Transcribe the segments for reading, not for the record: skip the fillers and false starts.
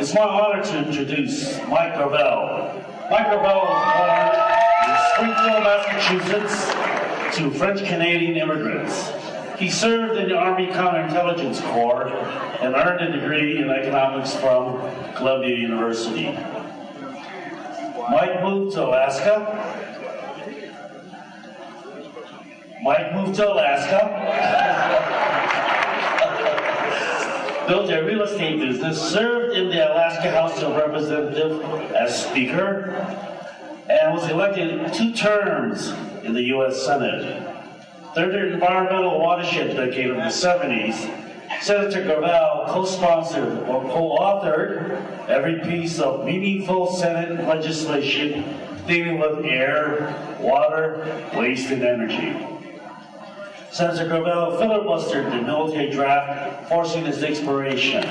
It's my honor to introduce Mike Gravel. Mike Gravel was born in Springfield, Massachusetts, to French-Canadian immigrants. He served in the Army Counterintelligence Corps and earned a degree in economics from Columbia University. Mike moved to Alaska. Built a real estate business, served in the Alaska House of Representatives as Speaker, and was elected 2 terms in the U.S. Senate. During the environmental watershed decade of the 70s, Senator Gravel co-sponsored or co-authored every piece of meaningful Senate legislation dealing with air, water, waste, and energy. Senator Gravel filibustered the military draft, forcing its expiration. He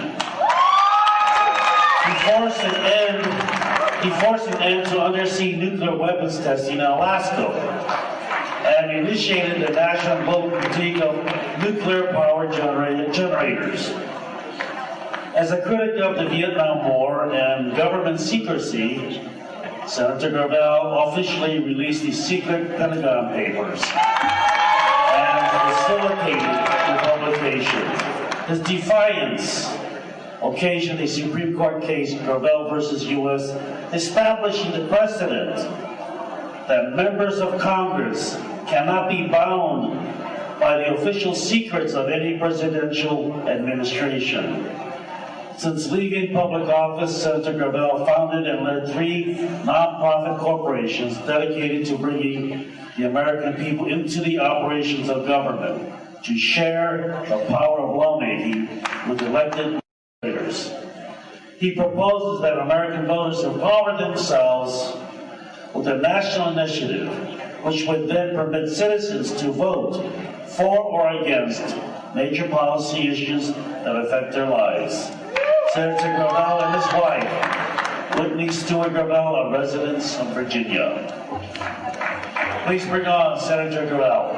forced an end to undersea nuclear weapons testing in Alaska, and initiated the national global critique of nuclear power generators. As a critic of the Vietnam War and government secrecy, Senator Gravel officially released the secret Pentagon Papers and facilitated the publication. His defiance occasioned a Supreme Court case, Gravel versus U.S., establishing the precedent that members of Congress cannot be bound by the official secrets of any presidential administration. Since leaving public office, Senator Gravel founded and led 3 nonprofit corporations dedicated to bringing the American people into the operations of government to share the power of lawmaking with elected legislators. He proposes that American voters empower themselves with a national initiative, which would then permit citizens to vote for or against major policy issues that affect their lives. Senator Gravel and his wife, Whitney Stewart Gravel, are residents of Virginia. Please bring on Senator Gravel.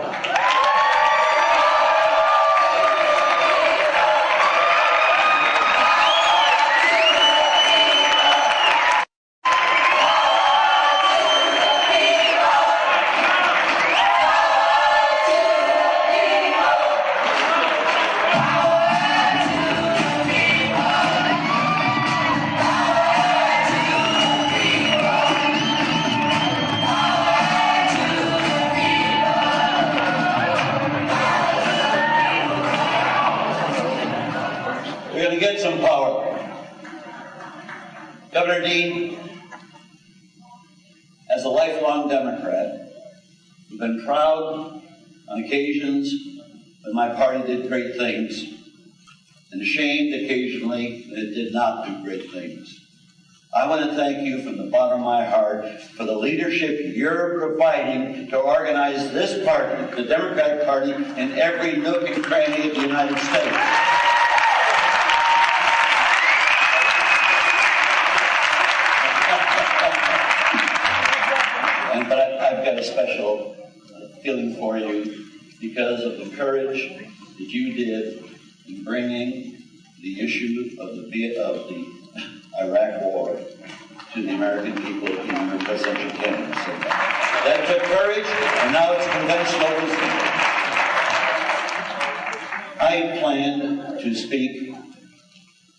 Governor Dean, as a lifelong Democrat, I've been proud on occasions when my party did great things, and ashamed occasionally when it did not do great things. I want to thank you from the bottom of my heart for the leadership you're providing to organize this party, the Democratic Party, in every nook and cranny of the United States. But I've got a special feeling for you because of the courage that you did in bringing the issue of the Iraq War to the American people in your presidential candidacy. That took courage, and now it's conventional wisdom. I plan to speak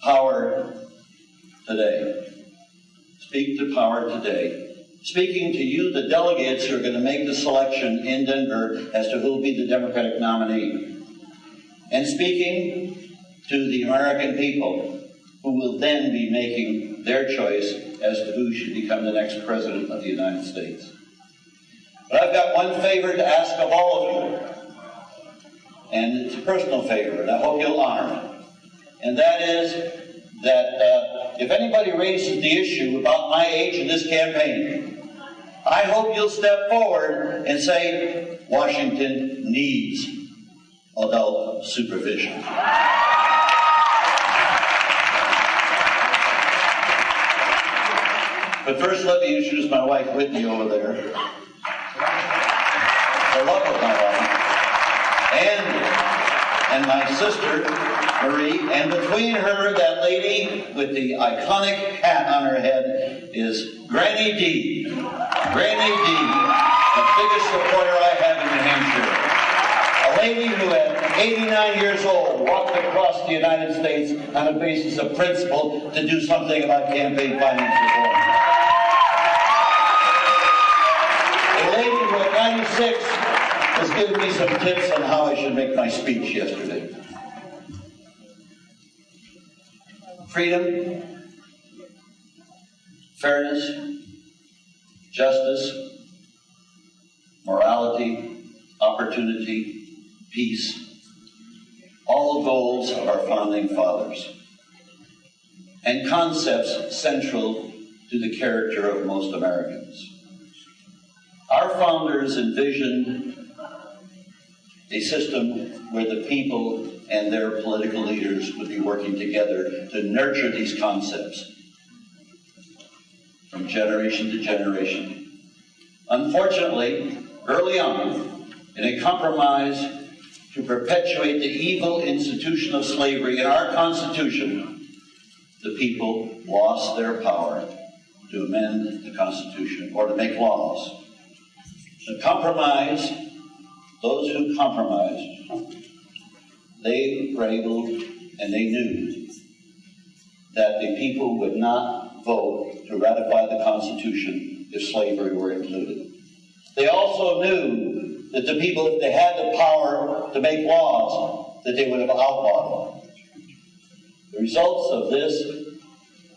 power today. Speak to power today. Speaking to you, the delegates who are going to make the selection in Denver as to who will be the Democratic nominee. And speaking to the American people who will then be making their choice as to who should become the next president of the United States. But I've got one favor to ask of all of you. And it's a personal favor, and I hope you'll honor it. And that is that if anybody raises the issue about my age in this campaign, I hope you'll step forward and say, Washington needs adult supervision. But first, let me introduce my wife, Whitney, over there. The love of my life. And and my sister, Marie, and between her, that lady with the iconic hat on her head is Granny D. Granny D, the biggest supporter I have in New Hampshire. A lady who at 89 years old walked across the United States on a basis of principle to do something about campaign finance reform. A lady who at 96 has given me some tips on how I should make my speech yesterday. Freedom, fairness, justice, morality, opportunity, peace, all goals of our founding fathers, and concepts central to the character of most Americans. Our founders envisioned a system where the people and their political leaders would be working together to nurture these concepts from generation to generation. Unfortunately, early on, in a compromise to perpetuate the evil institution of slavery in our Constitution, the people lost their power to amend the Constitution or to make laws. The compromise, those who compromised, they were able and they knew that the people would not vote to ratify the Constitution if slavery were included. They also knew that the people, if they had the power to make laws, that they would have outlawed them. The results of this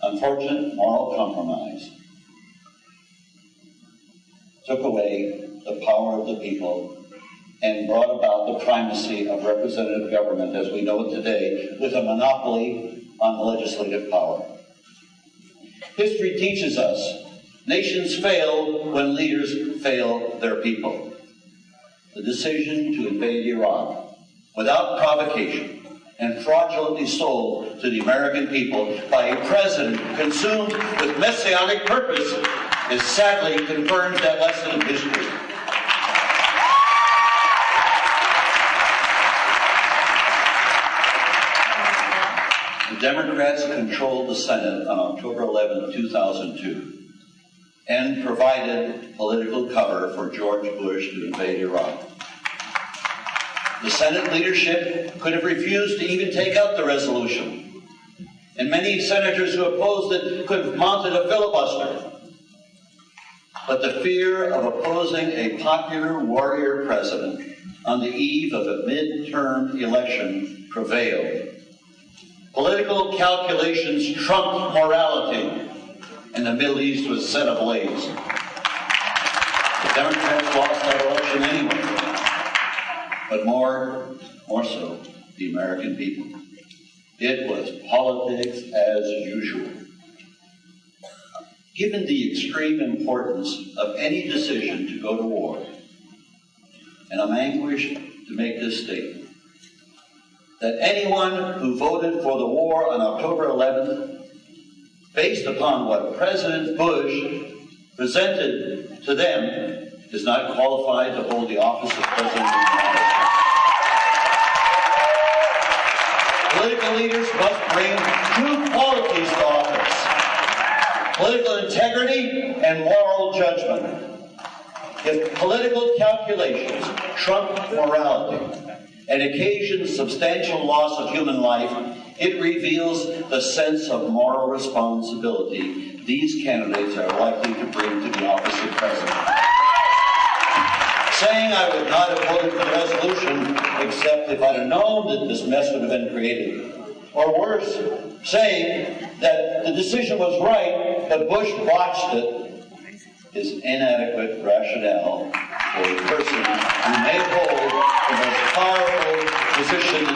unfortunate moral compromise took away the power of the people and brought about the primacy of representative government as we know it today, with a monopoly on legislative power. History teaches us nations fail when leaders fail their people. The decision to invade Iraq without provocation and fraudulently sold to the American people by a president consumed with messianic purpose is sadly confirms that lesson of history. The Democrats controlled the Senate on October 11, 2002, and provided political cover for George Bush to invade Iraq. The Senate leadership could have refused to even take up the resolution, and many senators who opposed it could have mounted a filibuster. But the fear of opposing a popular warrior president on the eve of a midterm election prevailed. Political calculations trumped morality, and the Middle East was set ablaze. The Democrats lost that election anyway, but more so, the American people. It was politics as usual. Given the extreme importance of any decision to go to war, and I'm anguished to make this statement, that anyone who voted for the war on October 11th, based upon what President Bush presented to them, is not qualified to hold the office of President of the United States. Political leaders must bring two qualities to office: political integrity and moral judgment. If political calculations trump morality and occasion substantial loss of human life, it reveals the sense of moral responsibility these candidates are likely to bring to the office of president. Saying I would not have voted for the resolution except if I'd have known that this mess would have been created. Or worse, saying that the decision was right, but Bush botched it, is inadequate rationale for a person who may hold the most powerful position in